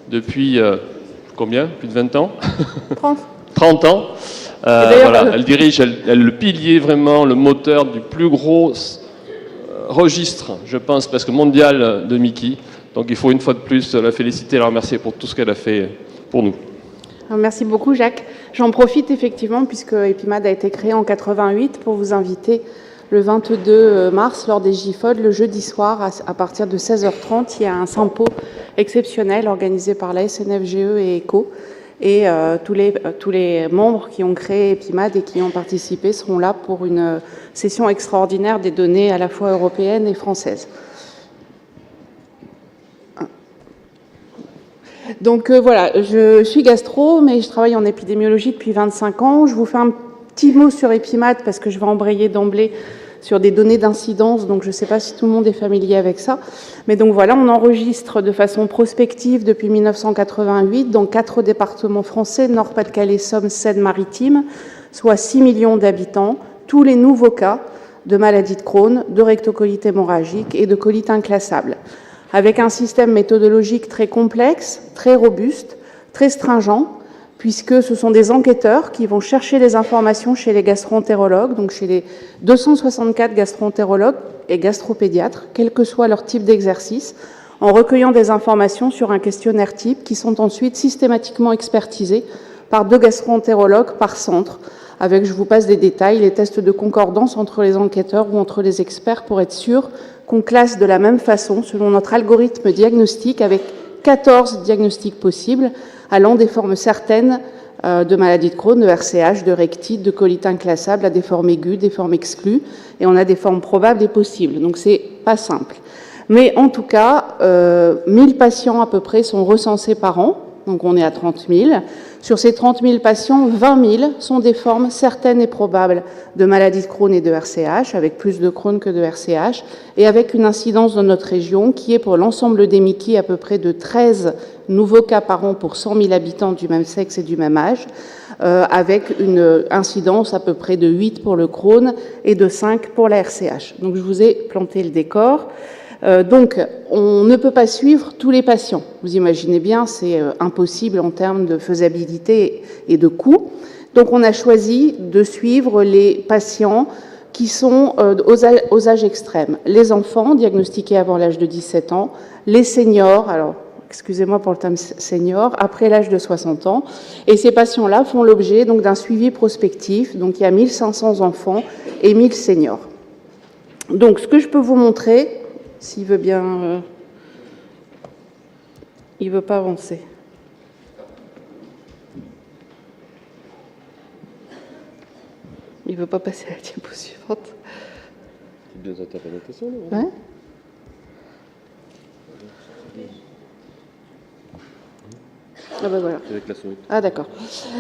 depuis, combien? Plus de 20 ans 30. 30 ans. Voilà, elle dirige, elle est le pilier, vraiment, le moteur du plus gros registre, je pense, presque mondial de Mickey. Donc il faut une fois de plus la féliciter et la remercier pour tout ce qu'elle a fait pour nous. Merci beaucoup, Jacques. J'en profite effectivement, puisque EPIMAD a été créé en 88, pour vous inviter le 22 mars, lors des GIFOD, le jeudi soir, à partir de 16h30, il y a un sympo exceptionnel organisé par la SNFGE et ECO. Et tous les membres qui ont créé EPIMAD et qui ont participé seront là pour une session extraordinaire des données à la fois européennes et françaises. Donc voilà, je suis gastro, mais je travaille en épidémiologie depuis 25 ans. Je vous fais un petit mot sur EPIMAD parce que je vais embrayer d'emblée sur des données d'incidence, donc je ne sais pas si tout le monde est familier avec ça. Mais donc voilà, on enregistre de façon prospective depuis 1988 dans 4 départements français, Nord-Pas-de-Calais, Somme, Seine-Maritime, soit 6 millions d'habitants, tous les nouveaux cas de maladie de Crohn, de rectocolite hémorragique et de colite inclassable, avec un système méthodologique très complexe, très robuste, très stringent, puisque ce sont des enquêteurs qui vont chercher les informations chez les gastro-entérologues, donc chez les 264 gastro-entérologues et gastropédiatres, quel que soit leur type d'exercice, en recueillant des informations sur un questionnaire type qui sont ensuite systématiquement expertisés par 2 gastro-entérologues par centre, avec, je vous passe des détails, les tests de concordance entre les enquêteurs ou entre les experts pour être sûr qu'on classe de la même façon selon notre algorithme diagnostique avec 14 diagnostics possibles, allant des formes certaines de maladie de Crohn, de RCH, de rectite, de colite inclassable, à des formes aiguës, des formes exclues, et on a des formes probables et possibles. Donc c'est pas simple. Mais en tout cas, 1000 patients à peu près sont recensés par an, donc on est à 30 000. Sur ces 30 000 patients, 20 000 sont des formes certaines et probables de maladie de Crohn et de RCH, avec plus de Crohn que de RCH, et avec une incidence dans notre région qui est pour l'ensemble des Mickey à peu près de 13 nouveaux cas par an pour 100 000 habitants du même sexe et du même âge, avec une incidence à peu près de 8 pour le Crohn et de 5 pour la RCH. Donc je vous ai planté le décor. Donc, on ne peut pas suivre tous les patients. Vous imaginez bien, c'est impossible en termes de faisabilité et de coût. Donc, on a choisi de suivre les patients qui sont aux âges extrêmes. Les enfants diagnostiqués avant l'âge de 17 ans, les seniors, alors excusez-moi pour le terme senior, après l'âge de 60 ans. Et ces patients-là font l'objet donc d'un suivi prospectif. Donc, il y a 1500 enfants et 1000 seniors. Donc, ce que je peux vous montrer, s'il veut bien... il ne veut pas avancer. Il ne veut pas passer à la diapo suivante. C'est bien d'interprétation, là. Ouais. Ah ben voilà. Avec la souris. Ah d'accord.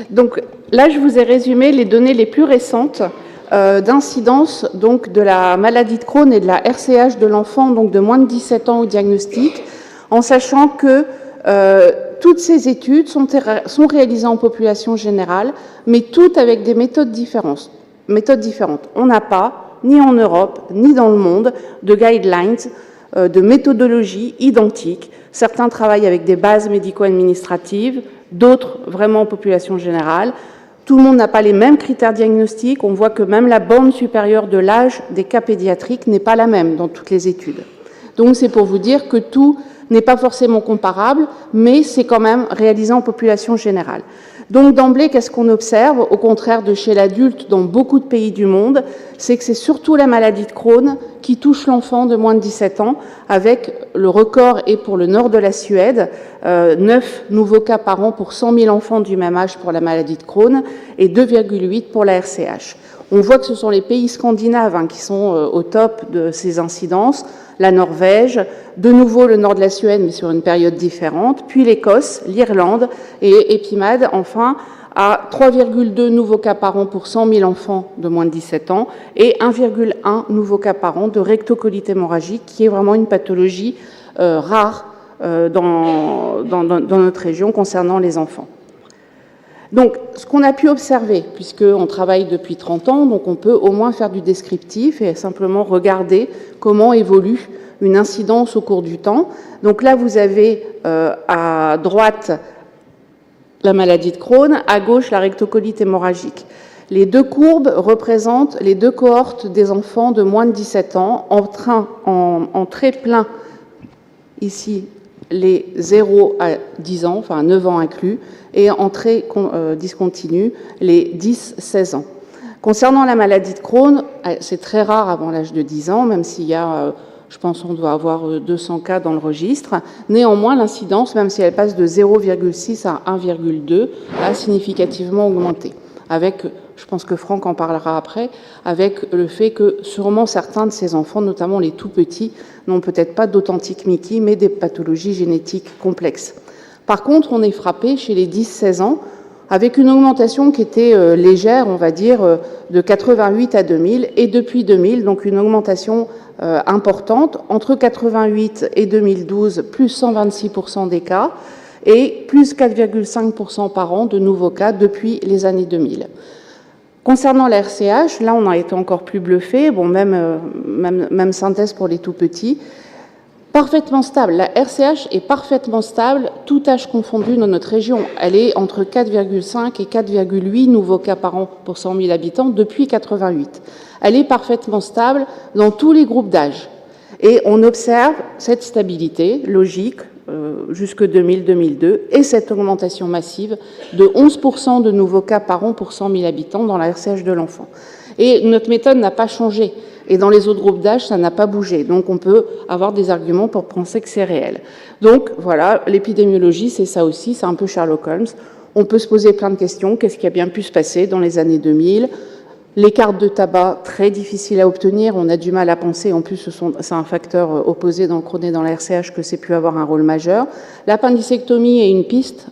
Donc là, je vous ai résumé les données les plus récentes d'incidence donc de la maladie de Crohn et de la RCH de l'enfant donc de moins de 17 ans au diagnostic, en sachant que toutes ces études sont réalisées en population générale, mais toutes avec des méthodes différentes. On n'a pas, ni en Europe, ni dans le monde, de guidelines, de méthodologie identique. Certains travaillent avec des bases médico-administratives, d'autres vraiment en population générale. Tout le monde n'a pas les mêmes critères diagnostiques. On voit que même la borne supérieure de l'âge des cas pédiatriques n'est pas la même dans toutes les études. Donc c'est pour vous dire que tout n'est pas forcément comparable, mais c'est quand même réalisé en population générale. Donc d'emblée, qu'est-ce qu'on observe? Au contraire de chez l'adulte dans beaucoup de pays du monde, c'est que c'est surtout la maladie de Crohn qui touche l'enfant de moins de 17 ans, avec le record est pour le nord de la Suède, 9 nouveaux cas par an pour 100 000 enfants du même âge pour la maladie de Crohn et 2,8 pour la RCH. On voit que ce sont les pays scandinaves qui sont au top de ces incidences, la Norvège, de nouveau le nord de la Suède, mais sur une période différente, puis l'Écosse, l'Irlande et EPIMAD, enfin, à 3,2 nouveaux cas par an pour 100 000 enfants de moins de 17 ans et 1,1 nouveaux cas par an de rectocolite hémorragique, qui est vraiment une pathologie rare dans notre région concernant les enfants. Donc, ce qu'on a pu observer, puisqu'on travaille depuis 30 ans, donc on peut au moins faire du descriptif et simplement regarder comment évoluent une incidence au cours du temps. Donc là, vous avez à droite la maladie de Crohn, à gauche la rectocolite hémorragique. Les deux courbes représentent les deux cohortes des enfants de moins de 17 ans, en trait plein, ici, les 0 à 10 ans, enfin 9 ans inclus, et en trait discontinu, les 10-16 ans. Concernant la maladie de Crohn, c'est très rare avant l'âge de 10 ans, même s'il y a, je pense on doit avoir 200 cas dans le registre. Néanmoins, l'incidence, même si elle passe de 0,6 à 1,2, a significativement augmenté. Avec, je pense que Franck en parlera après, avec le fait que sûrement certains de ces enfants, notamment les tout petits, n'ont peut-être pas d'authentique Mickey, mais des pathologies génétiques complexes. Par contre, on est frappé chez les 10-16 ans, avec une augmentation qui était légère, on va dire, de 88 à 2000, et depuis 2000, donc une augmentation importante, entre 88 et 2012, plus 126% des cas, et plus 4,5% par an de nouveaux cas depuis les années 2000. Concernant la RCH, là on a été encore plus bluffé, bon, même synthèse pour les tout petits, parfaitement stable. La RCH est parfaitement stable, tout âge confondu dans notre région. Elle est entre 4,5 et 4,8 nouveaux cas par an pour 100 000 habitants depuis 88. Elle est parfaitement stable dans tous les groupes d'âge. Et on observe cette stabilité logique jusque 2000-2002 et cette augmentation massive de 11% de nouveaux cas par an pour 100 000 habitants dans la RCH de l'enfant. Et notre méthode n'a pas changé. Et dans les autres groupes d'âge, ça n'a pas bougé. Donc on peut avoir des arguments pour penser que c'est réel. Donc voilà, l'épidémiologie, c'est ça aussi, c'est un peu Sherlock Holmes. On peut se poser plein de questions. Qu'est-ce qui a bien pu se passer dans les années 2000 ? Les cartes de tabac, très difficiles à obtenir, on a du mal à penser, en plus c'est un facteur opposé dans le Crohn et dans la RCH que c'est pu avoir un rôle majeur. L'appendicectomie est une piste,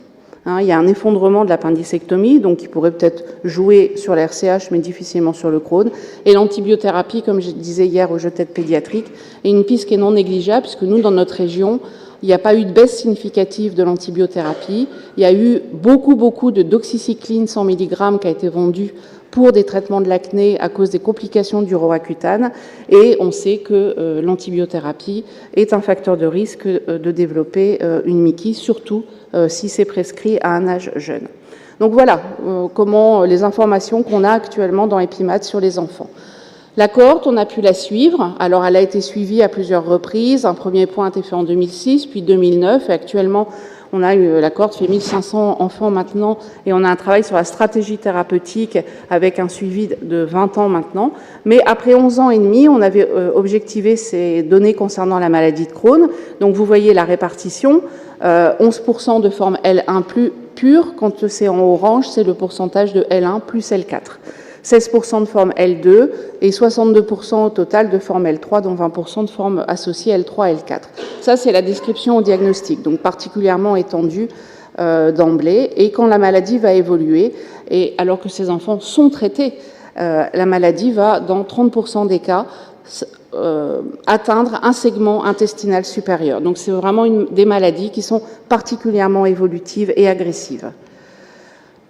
il y a un effondrement de l'appendicectomie, donc qui pourrait peut-être jouer sur la RCH, mais difficilement sur le Crohn. Et l'antibiothérapie, comme je disais hier au jeu de tête pédiatrique, est une piste qui est non négligeable, puisque nous, dans notre région, il n'y a pas eu de baisse significative de l'antibiothérapie. Il y a eu beaucoup de doxycycline 100 mg qui a été vendue pour des traitements de l'acné à cause des complications du roaccutane. Et on sait que l'antibiothérapie est un facteur de risque de développer une Mickey, surtout si c'est prescrit à un âge jeune. Donc voilà comment les informations qu'on a actuellement dans EpiMaths sur les enfants. La cohorte, on a pu la suivre. Alors, elle a été suivie à plusieurs reprises. Un premier point a été fait en 2006, puis 2009. Et actuellement, on a eu, la cohorte fait 1500 enfants maintenant, et on a un travail sur la stratégie thérapeutique avec un suivi de 20 ans maintenant. Mais après 11 ans et demi, on avait objectivé ces données concernant la maladie de Crohn. Donc, vous voyez la répartition. 11% de forme L1 plus pure. Quand c'est en orange, c'est le pourcentage de L1 plus L4. 16% de forme L2 et 62% au total de forme L3, dont 20% de forme associée L3 L4. Ça, c'est la description au diagnostic, donc particulièrement étendue d'emblée. Et quand la maladie va évoluer, et alors que ces enfants sont traités, la maladie va, dans 30% des cas, atteindre un segment intestinal supérieur. Donc c'est vraiment des maladies qui sont particulièrement évolutives et agressives.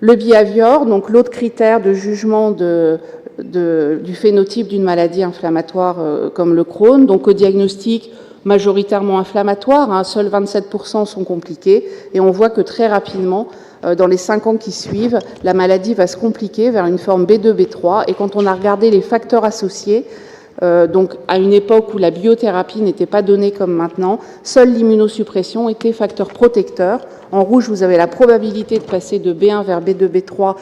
Le behavior, donc l'autre critère de jugement du phénotype d'une maladie inflammatoire comme le Crohn, donc au diagnostic majoritairement inflammatoire, seuls 27% sont compliqués, et on voit que très rapidement, dans les 5 ans qui suivent, la maladie va se compliquer vers une forme B2, B3, et quand on a regardé les facteurs associés, donc à une époque où la biothérapie n'était pas donnée comme maintenant, seule l'immunosuppression était facteur protecteur. En rouge, vous avez la probabilité de passer de B1 vers B2, B3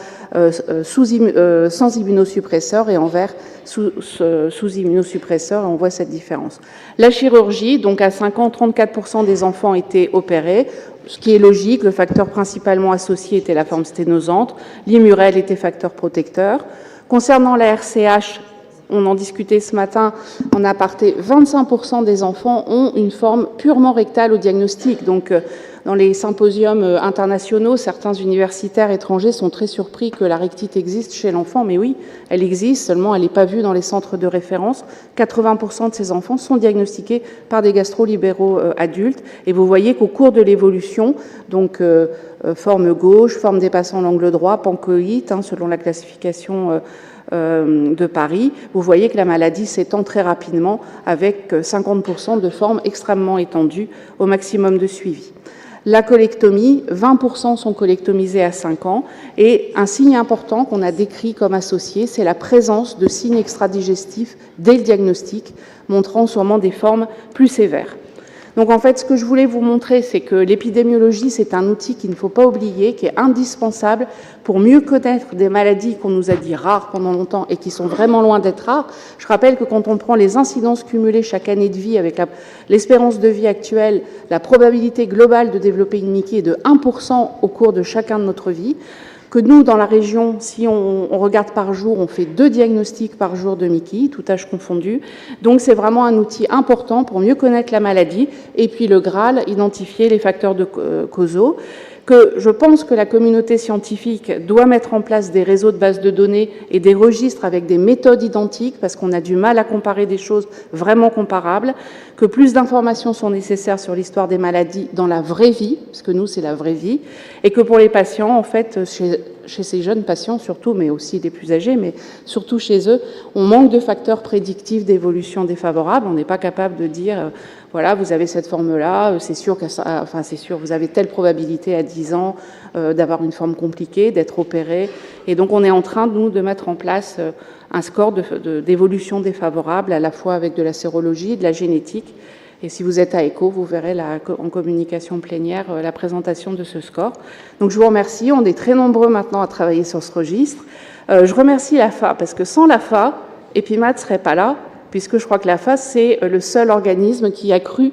sans immunosuppresseur, et en vert sous immunosuppresseur, et on voit cette différence. La chirurgie, donc à 5 ans, 34% des enfants étaient opérés, ce qui est logique. Le facteur principalement associé était la forme sténosante. L'Immurel était facteur protecteur. Concernant la RCH, on en discutait ce matin en aparté, 25% des enfants ont une forme purement rectale au diagnostic. Donc, dans les symposiums internationaux, certains universitaires étrangers sont très surpris que la rectite existe chez l'enfant. Mais oui, elle existe, seulement elle n'est pas vue dans les centres de référence. 80% de ces enfants sont diagnostiqués par des gastro-libéraux adultes. Et vous voyez qu'au cours de l'évolution, donc forme gauche, forme dépassant l'angle droit, pancoïte, selon la classification de Paris, vous voyez que la maladie s'étend très rapidement avec 50% de formes extrêmement étendues au maximum de suivi. La colectomie, 20% sont colectomisés à 5 ans, et un signe important qu'on a décrit comme associé, c'est la présence de signes extradigestifs dès le diagnostic, montrant sûrement des formes plus sévères. Donc en fait, ce que je voulais vous montrer, c'est que l'épidémiologie, c'est un outil qu'il ne faut pas oublier, qui est indispensable pour mieux connaître des maladies qu'on nous a dit rares pendant longtemps et qui sont vraiment loin d'être rares. Je rappelle que quand on prend les incidences cumulées chaque année de vie avec l'espérance de vie actuelle, la probabilité globale de développer une Mickey est de 1% au cours de chacun de notre vie. Que nous, dans la région, si on regarde par jour, on fait 2 diagnostics par jour de Mickey, tout âge confondu. Donc c'est vraiment un outil important pour mieux connaître la maladie. Et puis le Graal, identifier les facteurs causaux. Que je pense que la communauté scientifique doit mettre en place des réseaux de bases de données et des registres avec des méthodes identiques, parce qu'on a du mal à comparer des choses vraiment comparables, que plus d'informations sont nécessaires sur l'histoire des maladies dans la vraie vie, parce que nous, c'est la vraie vie, et que pour les patients, en fait, chez ces jeunes patients surtout, mais aussi les plus âgés, mais surtout chez eux, on manque de facteurs prédictifs d'évolution défavorable. On n'est pas capable de dire, voilà, vous avez cette forme-là, c'est sûr, vous avez telle probabilité à 10 ans d'avoir une forme compliquée, d'être opéré. Et donc, on est en train, nous, de mettre en place un score d'évolution défavorable, à la fois avec de la sérologie, de la génétique. Et si vous êtes à ECHO, vous verrez en communication plénière la présentation de ce score. Donc, je vous remercie. On est très nombreux maintenant à travailler sur ce registre. Je remercie l'AFA, parce que sans l'AFA, EpiMat ne serait pas là, puisque je crois que l'AFA, c'est le seul organisme qui a cru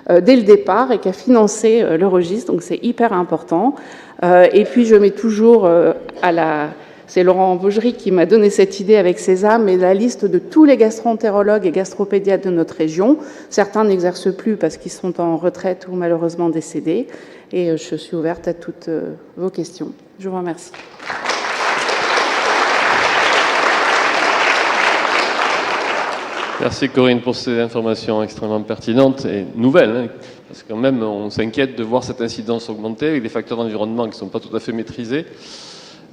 dès le départ et qui a financé le registre, donc c'est hyper important. Et puis je mets toujours c'est Laurent Vaugery qui m'a donné cette idée avec Sésame, mais la liste de tous les gastro-entérologues et gastropédiatres de notre région. Certains n'exercent plus parce qu'ils sont en retraite ou malheureusement décédés. Et je suis ouverte à toutes vos questions. Je vous remercie. Merci Corinne pour ces informations extrêmement pertinentes et nouvelles, hein, parce que quand même on s'inquiète de voir cette incidence augmenter avec des facteurs d'environnement qui ne sont pas tout à fait maîtrisés.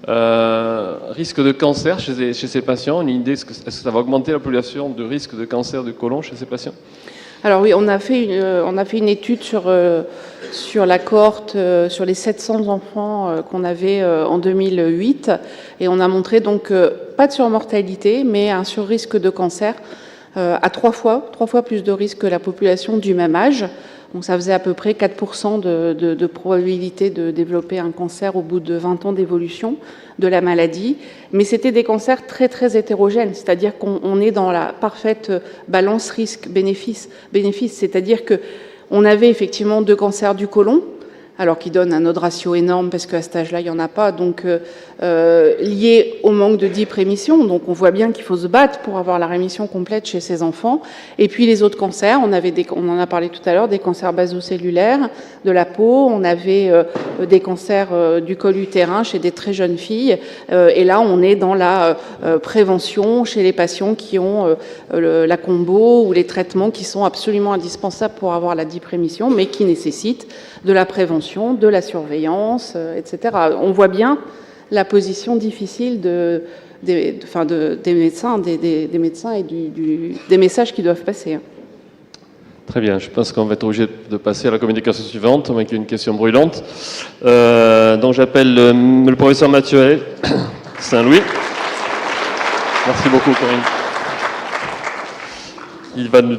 Risque de cancer chez ces patients, une idée, est-ce que ça va augmenter la population de risque de cancer du côlon chez ces patients? Alors oui, on a fait une étude sur la cohorte, sur les 700 enfants qu'on avait en 2008, et on a montré donc pas de surmortalité, mais un surrisque de cancer à 3 fois plus de risque que la population du même âge. Donc ça faisait à peu près 4% de probabilité de développer un cancer au bout de 20 ans d'évolution de la maladie. Mais c'était des cancers très très hétérogènes, c'est-à-dire qu'on est dans la parfaite balance risque-bénéfice, c'est-à-dire qu'on avait effectivement 2 cancers du côlon, alors qui donne un odds ratio énorme parce qu'à cet âge-là, il n'y en a pas, donc lié au manque de DIP rémission. Donc on voit bien qu'il faut se battre pour avoir la rémission complète chez ces enfants. Et puis les autres cancers, on en a parlé tout à l'heure, des cancers basocellulaires de la peau, on avait des cancers du col utérin chez des très jeunes filles. Et là, on est dans la prévention chez les patients qui ont la combo ou les traitements qui sont absolument indispensables pour avoir la DIP rémission, mais qui nécessitent de la prévention, de la surveillance, etc. On voit bien la position difficile des médecins et des messages qui doivent passer. Très bien, je pense qu'on va être obligé de passer à la communication suivante, avec une question brûlante. Donc j'appelle le professeur Mathieu Saint-Louis. Merci beaucoup Corinne. Il va nous